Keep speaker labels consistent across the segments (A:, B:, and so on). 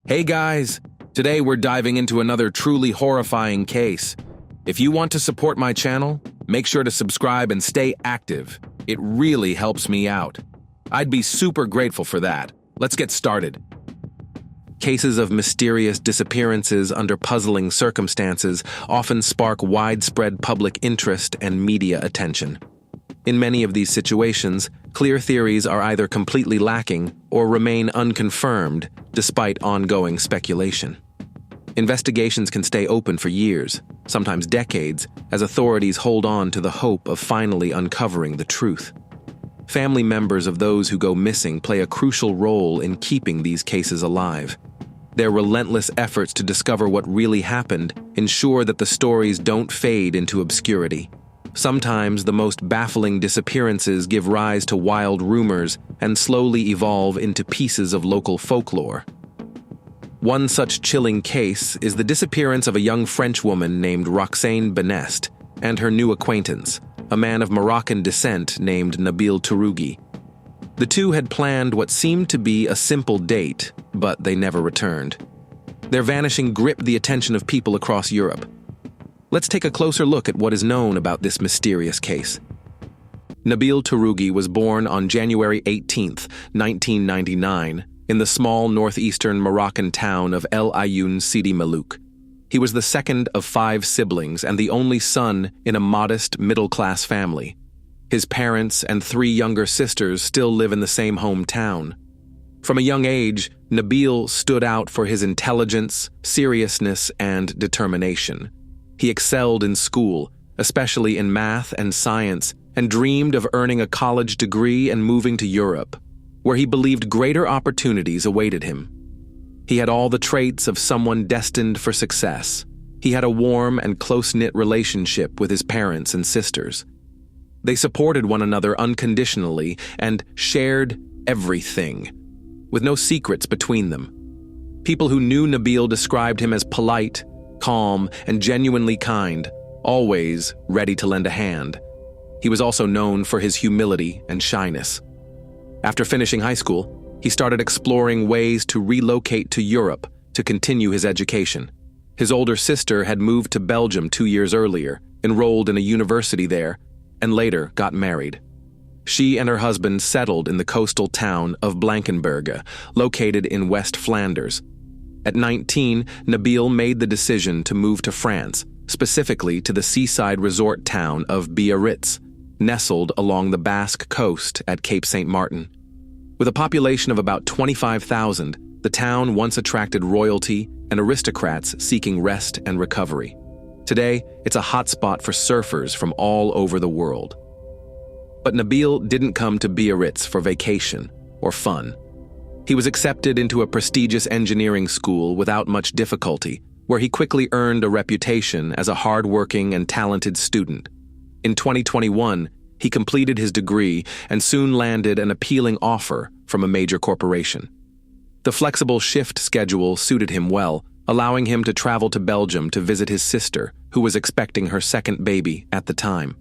A: Hey guys, today we're diving into another truly horrifying case. If you want to support my channel, make sure to subscribe and stay active. It really helps me out. I'd be super grateful for that. Let's get started. Cases of mysterious disappearances under puzzling circumstances often spark widespread public interest and media attention. In many of these situations, clear theories are either completely lacking or remain unconfirmed despite ongoing speculation. Investigations can stay open for years, sometimes decades, as authorities hold on to the hope of finally uncovering the truth. Family members of those who go missing play a crucial role in keeping these cases alive. Their relentless efforts to discover what really happened ensure that the stories don't fade into obscurity. Sometimes the most baffling disappearances give rise to wild rumors and slowly evolve into pieces of local folklore. One such chilling case is the disappearance of a young French woman named Roxane Benest and her new acquaintance, a man of Moroccan descent named Nabil Tourougui. The two had planned what seemed to be a simple date, but they never returned. Their vanishing gripped the attention of people across Europe. Let's take a closer look at what is known about this mysterious case. Nabil Tourougui was born on January 18, 1999, in the small northeastern Moroccan town of El Ayoun Sidi Malouk. He was the second of 5 siblings and the only son in a modest middle-class family. His parents and 3 younger sisters still live in the same hometown. From a young age, Nabil stood out for his intelligence, seriousness, and determination. He excelled in school, especially in math and science, and dreamed of earning a college degree and moving to Europe, where he believed greater opportunities awaited him. He had all the traits of someone destined for success. He had a warm and close-knit relationship with his parents and sisters. They supported one another unconditionally and shared everything, with no secrets between them. People who knew Nabil described him as polite, calm, and genuinely kind, always ready to lend a hand. He was also known for his humility and shyness. After finishing high school, he started exploring ways to relocate to Europe to continue his education. His older sister had moved to Belgium 2 years earlier, enrolled in a university there, and later got married. She and her husband settled in the coastal town of Blankenberge, located in West Flanders. At 19, Nabil made the decision to move to France, specifically to the seaside resort town of Biarritz, nestled along the Basque coast at Cape St. Martin. With a population of about 25,000, the town once attracted royalty and aristocrats seeking rest and recovery. Today, it's a hotspot for surfers from all over the world. But Nabil didn't come to Biarritz for vacation or fun. He was accepted into a prestigious engineering school without much difficulty, where he quickly earned a reputation as a hard-working and talented student. In 2021, he completed his degree and soon landed an appealing offer from a major corporation. The flexible shift schedule suited him well, allowing him to travel to Belgium to visit his sister, who was expecting her second baby at the time.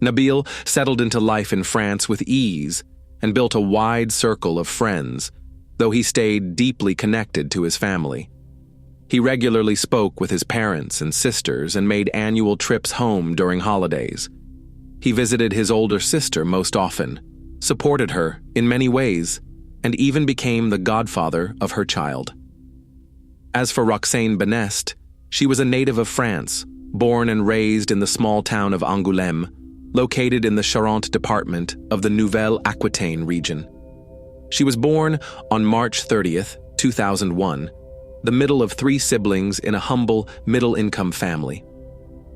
A: Nabil settled into life in France with ease and built a wide circle of friends, though he stayed deeply connected to his family. He regularly spoke with his parents and sisters and made annual trips home during holidays. He visited his older sister most often, supported her in many ways, and even became the godfather of her child. As for Roxane Benest, she was a native of France, born and raised in the small town of Angoulême, located in the Charente department of the Nouvelle-Aquitaine region. She was born on March 30th, 2001, the middle of 3 siblings in a humble, middle-income family.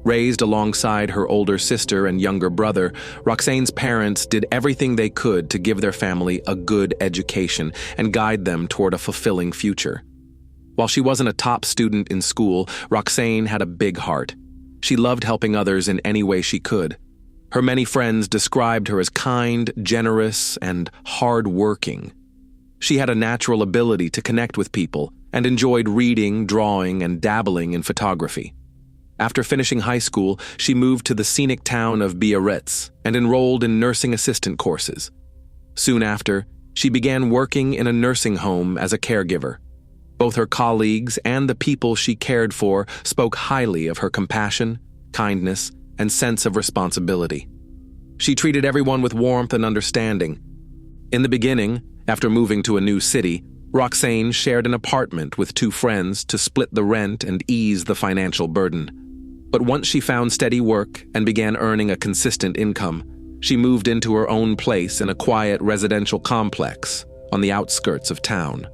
A: Raised alongside her older sister and younger brother, Roxane's parents did everything they could to give their family a good education and guide them toward a fulfilling future. While she wasn't a top student in school, Roxane had a big heart. She loved helping others in any way she could. Her many friends described her as kind, generous, and hard-working. She had a natural ability to connect with people and enjoyed reading, drawing, and dabbling in photography. After finishing high school, she moved to the scenic town of Biarritz and enrolled in nursing assistant courses. Soon after, she began working in a nursing home as a caregiver. Both her colleagues and the people she cared for spoke highly of her compassion, kindness, and sense of responsibility. She treated everyone with warmth and understanding. In the beginning, after moving to a new city, Roxane shared an apartment with two friends to split the rent and ease the financial burden. But once she found steady work and began earning a consistent income, she moved into her own place in a quiet residential complex on the outskirts of town.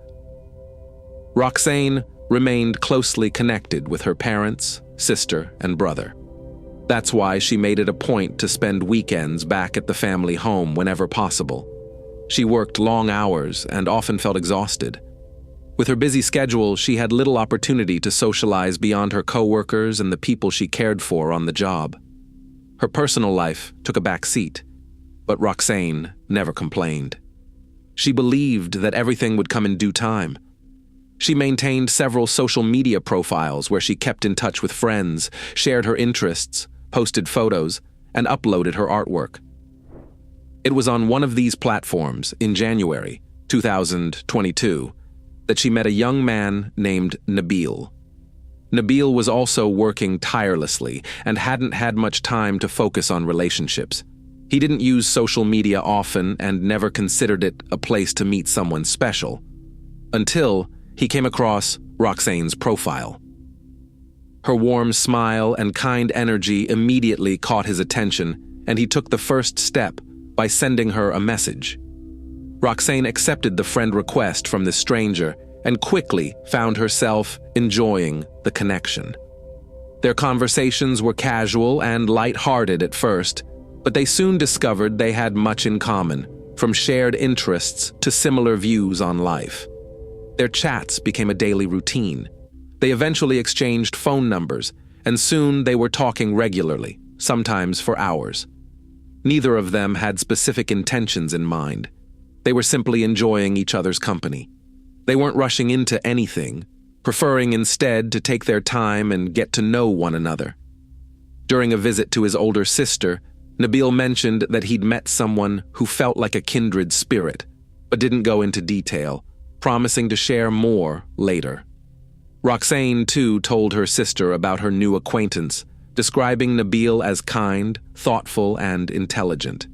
A: Roxane remained closely connected with her parents, sister, and brother. That's why she made it a point to spend weekends back at the family home whenever possible. She worked long hours and often felt exhausted. With her busy schedule, she had little opportunity to socialize beyond her coworkers and the people she cared for on the job. Her personal life took a back seat, but Roxane never complained. She believed that everything would come in due time. She maintained several social media profiles where she kept in touch with friends, shared her interests, posted photos, and uploaded her artwork. It was on one of these platforms in January 2022 that she met a young man named Nabil. Nabil was also working tirelessly and hadn't had much time to focus on relationships. He didn't use social media often and never considered it a place to meet someone special, until he came across Roxane's profile. Her warm smile and kind energy immediately caught his attention, and he took the first step by sending her a message. Roxane accepted the friend request from this stranger and quickly found herself enjoying the connection. Their conversations were casual and light-hearted at first, but they soon discovered they had much in common, from shared interests to similar views on life. Their chats became a daily routine. They eventually exchanged phone numbers, and soon they were talking regularly, sometimes for hours. Neither of them had specific intentions in mind. They were simply enjoying each other's company. They weren't rushing into anything, preferring instead to take their time and get to know one another. During a visit to his older sister, Nabil mentioned that he'd met someone who felt like a kindred spirit, but didn't go into detail, promising to share more later. Roxane, too, told her sister about her new acquaintance, describing Nabil as kind, thoughtful, and intelligent.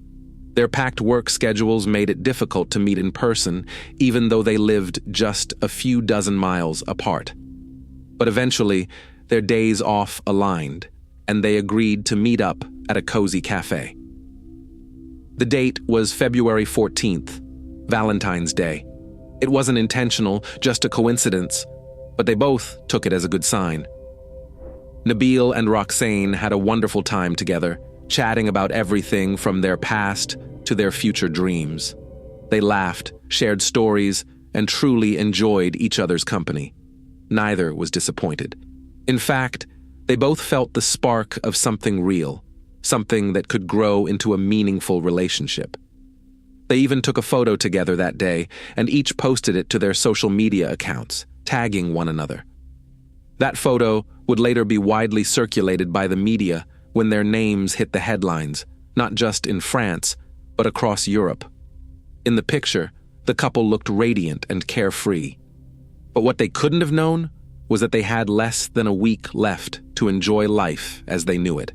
A: Their packed work schedules made it difficult to meet in person, even though they lived just a few dozen miles apart. But eventually, their days off aligned, and they agreed to meet up at a cozy cafe. The date was February 14th, Valentine's Day. It wasn't intentional, just a coincidence, but they both took it as a good sign. Nabil and Roxane had a wonderful time together, chatting about everything from their past to their future dreams. They laughed, shared stories, and truly enjoyed each other's company. Neither was disappointed. In fact, they both felt the spark of something real, something that could grow into a meaningful relationship. They even took a photo together that day, and each posted it to their social media accounts, tagging one another. That photo would later be widely circulated by the media when their names hit the headlines, not just in France, but across Europe. In the picture, the couple looked radiant and carefree. But what they couldn't have known was that they had less than a week left to enjoy life as they knew it.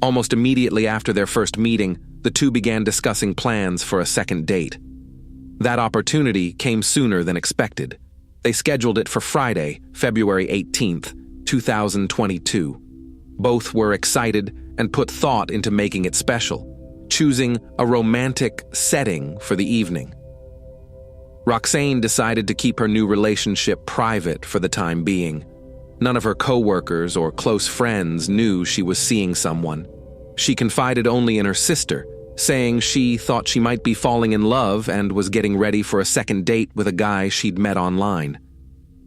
A: Almost immediately after their first meeting, the two began discussing plans for a second date. That opportunity came sooner than expected. They scheduled it for Friday, February 18th, 2022. Both were excited and put thought into making it special, choosing a romantic setting for the evening. Roxane decided to keep her new relationship private for the time being. None of her coworkers or close friends knew she was seeing someone. She confided only in her sister, saying she thought she might be falling in love and was getting ready for a second date with a guy she'd met online.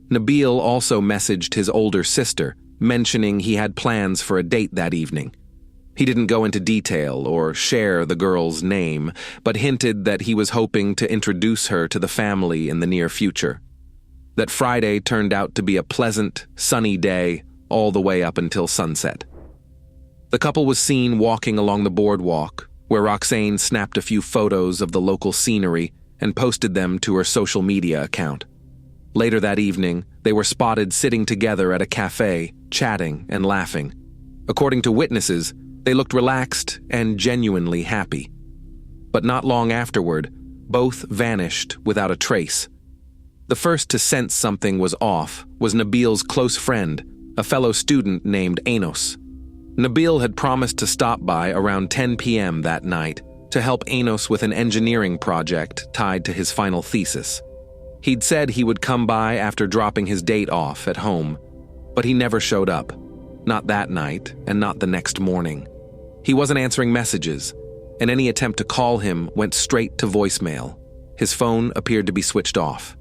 A: Nabil also messaged his older sister, mentioning he had plans for a date that evening. He didn't go into detail or share the girl's name, but hinted that he was hoping to introduce her to the family in the near future. That Friday turned out to be a pleasant, sunny day all the way up until sunset. The couple was seen walking along the boardwalk, where Roxane snapped a few photos of the local scenery and posted them to her social media account. Later that evening, they were spotted sitting together at a cafe, chatting and laughing. According to witnesses, they looked relaxed and genuinely happy. But not long afterward, both vanished without a trace. The first to sense something was off was Nabil's close friend, a fellow student named Enos. Nabil had promised to stop by around 10 p.m. that night to help Enos with an engineering project tied to his final thesis. He'd said he would come by after dropping his date off at home, but he never showed up. Not that night, and not the next morning. He wasn't answering messages, and any attempt to call him went straight to voicemail. His phone appeared to be switched off.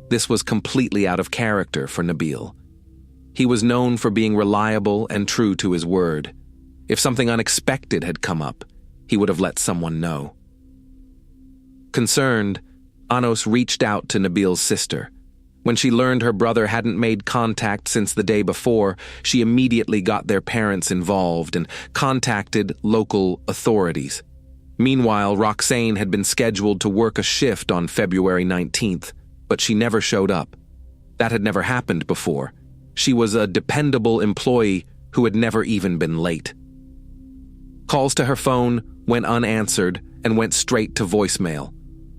A: This was completely out of character for Nabil. He was known for being reliable and true to his word. If something unexpected had come up, he would have let someone know. Concerned, Anos reached out to Nabil's sister. When she learned her brother hadn't made contact since the day before, she immediately got their parents involved and contacted local authorities. Meanwhile, Roxane had been scheduled to work a shift on February 19th, but she never showed up. That had never happened before. She was a dependable employee who had never even been late. Calls to her phone went unanswered and went straight to voicemail.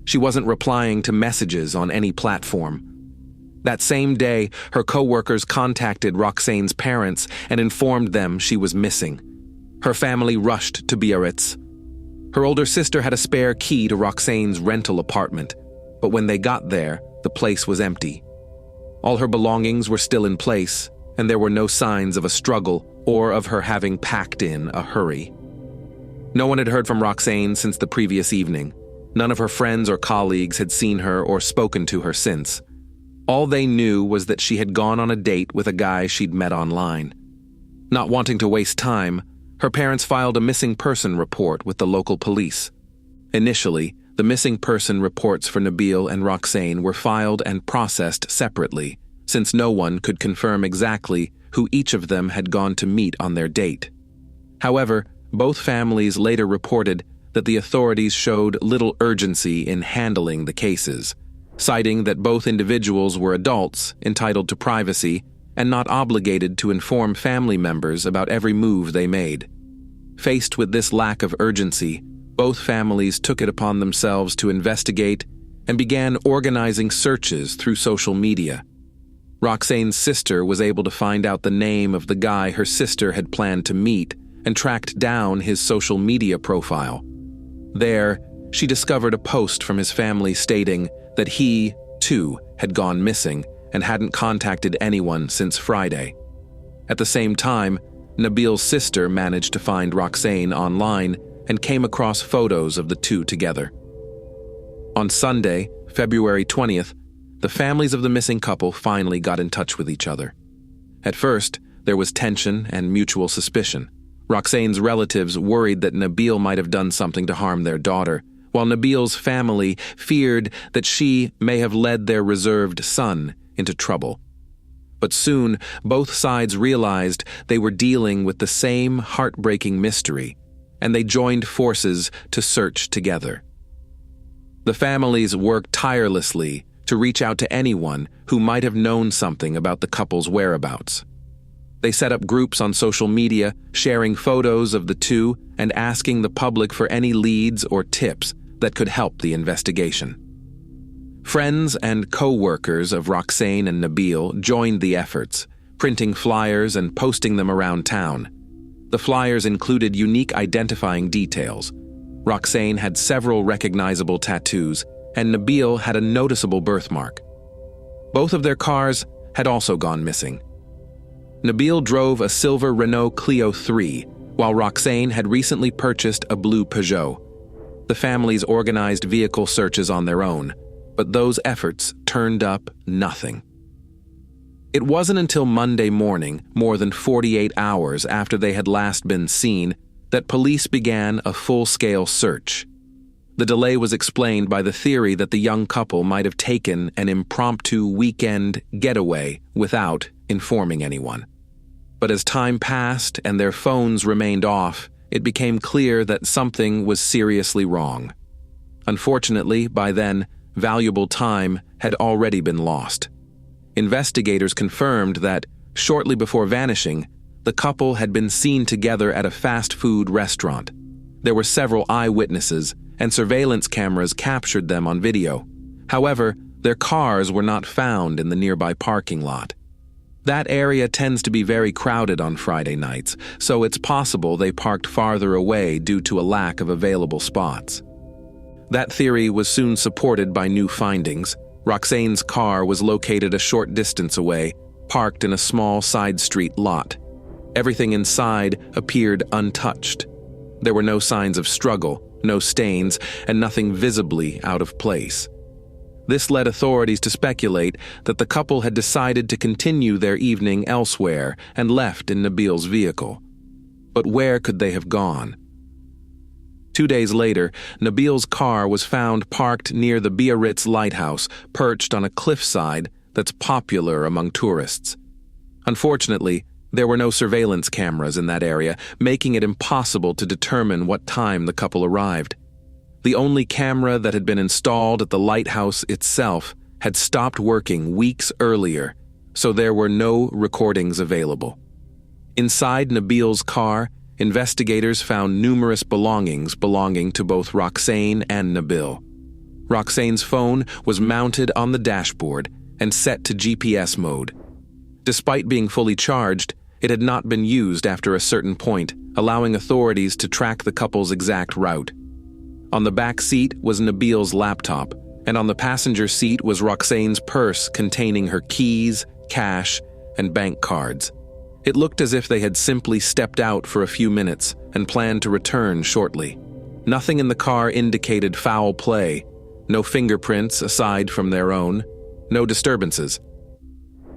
A: She wasn't replying to messages on any platform. That same day, her coworkers contacted Roxane's parents and informed them she was missing. Her family rushed to Biarritz. Her older sister had a spare key to Roxane's rental apartment, but when they got there, the place was empty. All her belongings were still in place, and there were no signs of a struggle or of her having packed in a hurry. No one had heard from Roxane since the previous evening. None of her friends or colleagues had seen her or spoken to her since. All they knew was that she had gone on a date with a guy she'd met online. Not wanting to waste time, her parents filed a missing person report with the local police. Initially, the missing person reports for Nabil and Roxane were filed and processed separately, since no one could confirm exactly who each of them had gone to meet on their date. However, both families later reported that the authorities showed little urgency in handling the cases, citing that both individuals were adults entitled to privacy and not obligated to inform family members about every move they made. Faced with this lack of urgency, both families took it upon themselves to investigate and began organizing searches through social media. Roxane's sister was able to find out the name of the guy her sister had planned to meet and tracked down his social media profile. There, she discovered a post from his family stating that he, too, had gone missing and hadn't contacted anyone since Friday. At the same time, Nabil's sister managed to find Roxane online and came across photos of the two together. On Sunday, February 20th, the families of the missing couple finally got in touch with each other. At first, there was tension and mutual suspicion. Roxane's relatives worried that Nabil might have done something to harm their daughter, while Nabil's family feared that she may have led their reserved son into trouble. But soon, both sides realized they were dealing with the same heartbreaking mystery, and they joined forces to search together. The families worked tirelessly to reach out to anyone who might have known something about the couple's whereabouts. They set up groups on social media, sharing photos of the two and asking the public for any leads or tips that could help the investigation. Friends and co-workers of Roxane and Nabil joined the efforts, printing flyers and posting them around town. The flyers included unique identifying details. Roxane had several recognizable tattoos, and Nabil had a noticeable birthmark. Both of their cars had also gone missing. Nabil drove a silver Renault Clio 3, while Roxane had recently purchased a blue Peugeot. The families organized vehicle searches on their own, but those efforts turned up nothing. It wasn't until Monday morning, more than 48 hours after they had last been seen, that police began a full-scale search. The delay was explained by the theory that the young couple might have taken an impromptu weekend getaway without informing anyone. But as time passed and their phones remained off, it became clear that something was seriously wrong. Unfortunately, by then, valuable time had already been lost. Investigators confirmed that, shortly before vanishing, the couple had been seen together at a fast food restaurant. There were several eyewitnesses, and surveillance cameras captured them on video. However, their cars were not found in the nearby parking lot. That area tends to be very crowded on Friday nights, so it's possible they parked farther away due to a lack of available spots. That theory was soon supported by new findings. Roxane's car was located a short distance away, parked in a small side street lot. Everything inside appeared untouched. There were no signs of struggle, no stains, and nothing visibly out of place. This led authorities to speculate that the couple had decided to continue their evening elsewhere and left in Nabil's vehicle. But where could they have gone? 2 days later, Nabil's car was found parked near the Biarritz lighthouse, perched on a cliffside that's popular among tourists. Unfortunately, there were no surveillance cameras in that area, making it impossible to determine what time the couple arrived. The only camera that had been installed at the lighthouse itself had stopped working weeks earlier, so there were no recordings available. Inside Nabil's car, investigators found numerous belongings belonging to both Roxane and Nabil. Roxane's phone was mounted on the dashboard and set to GPS mode. Despite being fully charged, it had not been used after a certain point, allowing authorities to track the couple's exact route. On the back seat was Nabil's laptop, and on the passenger seat was Roxane's purse containing her keys, cash, and bank cards. It looked as if they had simply stepped out for a few minutes and planned to return shortly. Nothing in the car indicated foul play, no fingerprints aside from their own, no disturbances.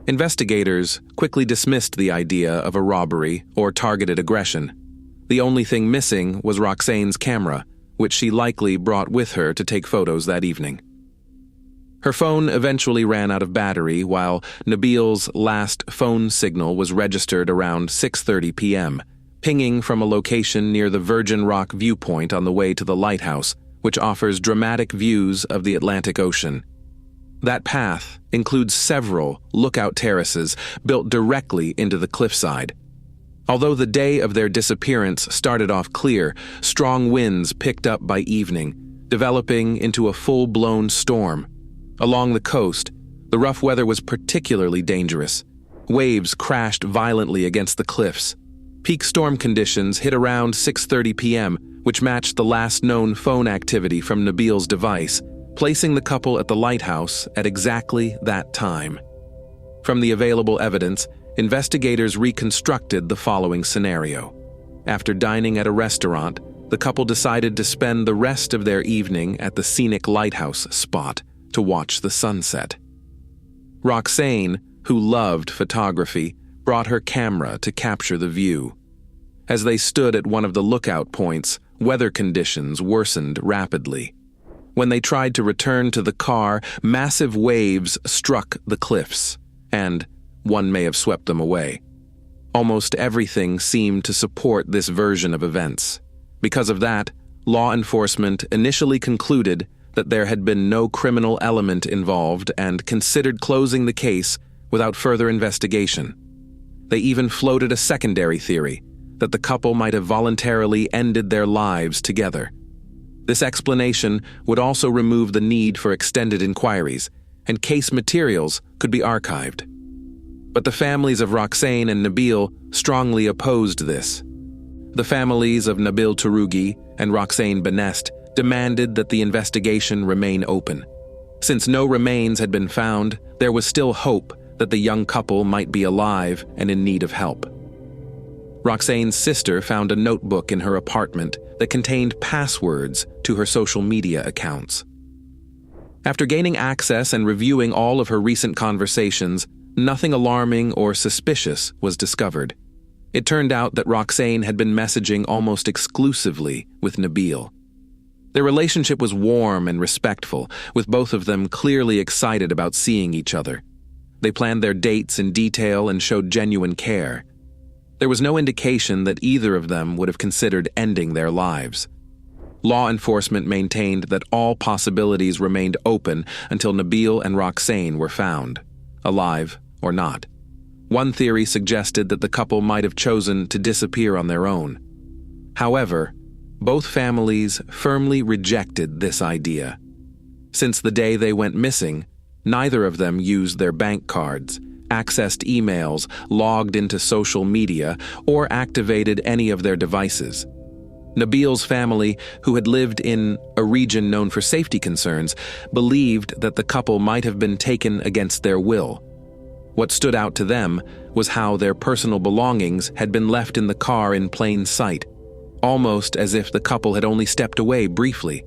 A: Investigators quickly dismissed the idea of a robbery or targeted aggression. The only thing missing was Roxane's camera, which she likely brought with her to take photos that evening. Her phone eventually ran out of battery, while Nabil's last phone signal was registered around 6:30 p.m., pinging from a location near the Virgin Rock viewpoint on the way to the lighthouse, which offers dramatic views of the Atlantic Ocean. That path includes several lookout terraces built directly into the cliffside. Although the day of their disappearance started off clear, strong winds picked up by evening, developing into a full-blown storm. Along the coast, the rough weather was particularly dangerous. Waves crashed violently against the cliffs. Peak storm conditions hit around 6:30 p.m., which matched the last known phone activity from Nabil's device, placing the couple at the lighthouse at exactly that time. From the available evidence, investigators reconstructed the following scenario. After dining at a restaurant, the couple decided to spend the rest of their evening at the scenic lighthouse spot to watch the sunset. Roxane, who loved photography, brought her camera to capture the view. As they stood at one of the lookout points, weather conditions worsened rapidly. When they tried to return to the car, massive waves struck the cliffs, and one may have swept them away. Almost everything seemed to support this version of events. Because of that, law enforcement initially concluded that there had been no criminal element involved and considered closing the case without further investigation. They even floated a secondary theory that the couple might have voluntarily ended their lives together. This explanation would also remove the need for extended inquiries, and case materials could be archived. But the families of Roxane and Nabil strongly opposed this. The families of Nabil Tourougui and Roxane Benest demanded that the investigation remain open. Since no remains had been found, there was still hope that the young couple might be alive and in need of help. Roxane's sister found a notebook in her apartment that contained passwords to her social media accounts. After gaining access and reviewing all of her recent conversations, nothing alarming or suspicious was discovered. It turned out that Roxane had been messaging almost exclusively with Nabil. Their relationship was warm and respectful, with both of them clearly excited about seeing each other. They planned their dates in detail and showed genuine care. There was no indication that either of them would have considered ending their lives. Law enforcement maintained that all possibilities remained open until Nabil and Roxane were found. alive or not. One theory suggested that the couple might have chosen to disappear on their own. However, both families firmly rejected this idea. Since the day they went missing, neither of them used their bank cards, accessed emails, logged into social media, or activated any of their devices. Nabil's family, who had lived in a region known for safety concerns, believed that the couple might have been taken against their will. What stood out to them was how their personal belongings had been left in the car in plain sight, almost as if the couple had only stepped away briefly.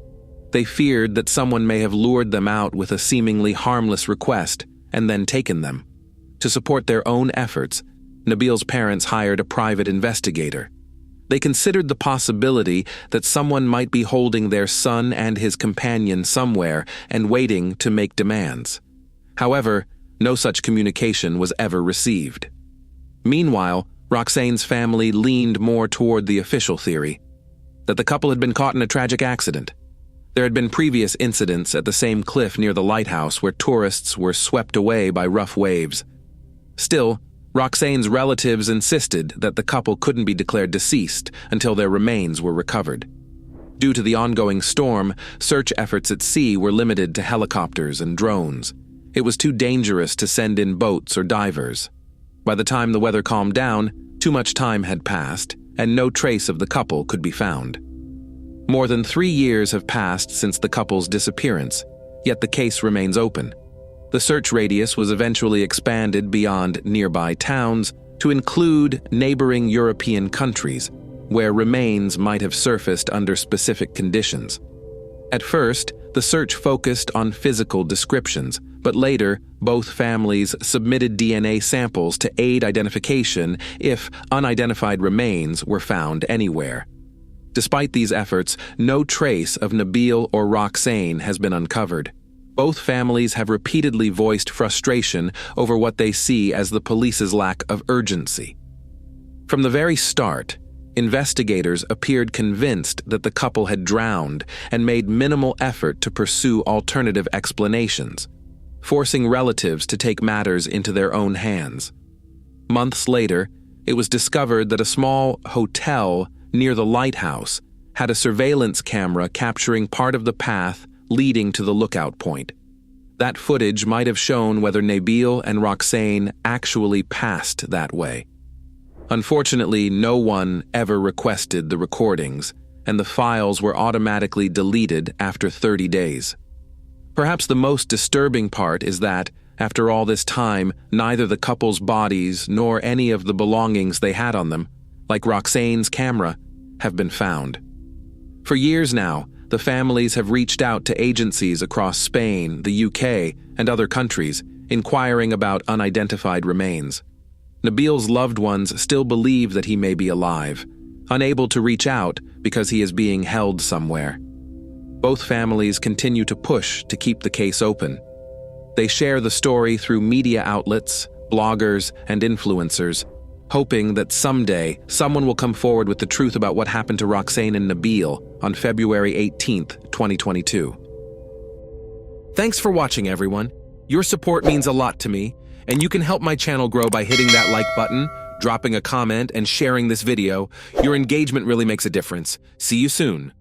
A: They feared that someone may have lured them out with a seemingly harmless request and then taken them. To support their own efforts, Nabil's parents hired a private investigator. They considered the possibility that someone might be holding their son and his companion somewhere and waiting to make demands. However, no such communication was ever received. Meanwhile, Roxane's family leaned more toward the official theory, that the couple had been caught in a tragic accident. There had been previous incidents at the same cliff near the lighthouse where tourists were swept away by rough waves. Still, Roxane's relatives insisted that the couple couldn't be declared deceased until their remains were recovered. Due to the ongoing storm, search efforts at sea were limited to helicopters and drones. It was too dangerous to send in boats or divers. By the time the weather calmed down, too much time had passed, and no trace of the couple could be found. More than 3 years have passed since the couple's disappearance, yet the case remains open. The search radius was eventually expanded beyond nearby towns to include neighboring European countries, where remains might have surfaced under specific conditions. At first, the search focused on physical descriptions, but later, both families submitted DNA samples to aid identification if unidentified remains were found anywhere. Despite these efforts, no trace of Nabil or Roxane has been uncovered. Both families have repeatedly voiced frustration over what they see as the police's lack of urgency. From the very start, investigators appeared convinced that the couple had drowned and made minimal effort to pursue alternative explanations, forcing relatives to take matters into their own hands. Months later, it was discovered that a small hotel near the lighthouse had a surveillance camera capturing part of the path leading to the lookout point. That footage might have shown whether Nabil and Roxane actually passed that way. Unfortunately, no one ever requested the recordings, and the files were automatically deleted after 30 days. Perhaps the most disturbing part is that, after all this time, neither the couple's bodies nor any of the belongings they had on them, like Roxane's camera, have been found. For years now, the families have reached out to agencies across Spain, the UK, and other countries, inquiring about unidentified remains. Nabil's loved ones still believe that he may be alive, unable to reach out because he is being held somewhere. Both families continue to push to keep the case open. They share the story through media outlets, bloggers, and influencers, hoping that someday someone will come forward with the truth about what happened to Roxane and Nabil on February 18th, 2022. Thanks for watching, everyone. Your support means a lot to me, and you can help my channel grow by hitting that like button, dropping a comment, and sharing this video. Your engagement really makes a difference. See you soon.